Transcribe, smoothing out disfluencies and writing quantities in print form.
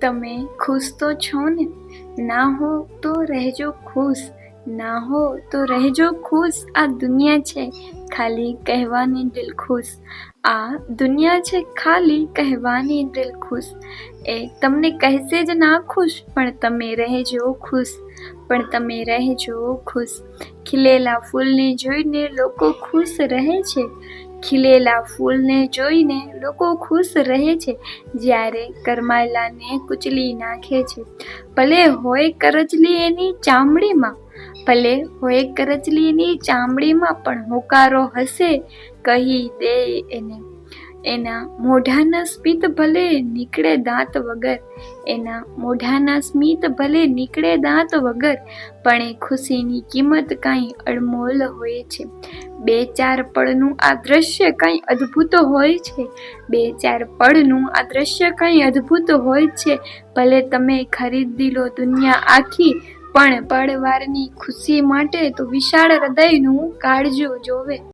તમે ખુશ તો છો ને? ના હો તો રહેજો ખુશ, ના હો તો રહેજો ખુશ. આ દુનિયા છે ખાલી કહેવાની દિલ ખુશ, આ દુનિયા છે ખાલી કહેવાની દિલ ખુશ. એ તમને કહેશે જ ના ખુશ, પણ તમે રહેજો ખુશ, પણ તમે રહેજો ખુશ. ખીલેલા ફૂલને જોઈને લોકો ખુશ રહે છે, ખીલેલા ફૂલને જોઈને લોકો ખુશ રહે છે. જ્યારે કરમાયેલાને કુચલી નાખે છે, ભલે હોય કરચલી એની ચામડીમાં, ભલે હોય કરચલી એની ચામડીમાં, પણ હોકારો હશે કહી દે એને. એના મોઢાના સ્મિત ભલે નીકળે દાંત વગર, એના મોઢાના સ્મિત ભલે નીકળે દાંત વગર, પણ એ ખુશીની કિંમત કાંઈ અણમોલ હોય છે. બે ચાર પળનું આ દ્રશ્ય કાંઈ અદ્ભુત હોય છે, બે ચાર પળનું આ દ્રશ્ય કાંઈ અદ્ભુત હોય છે. ભલે તમે ખરીદી લો દુનિયા આખી, પણ પળવારની ખુશી માટે તો વિશાળ હૃદયનું કાળજો જોવે.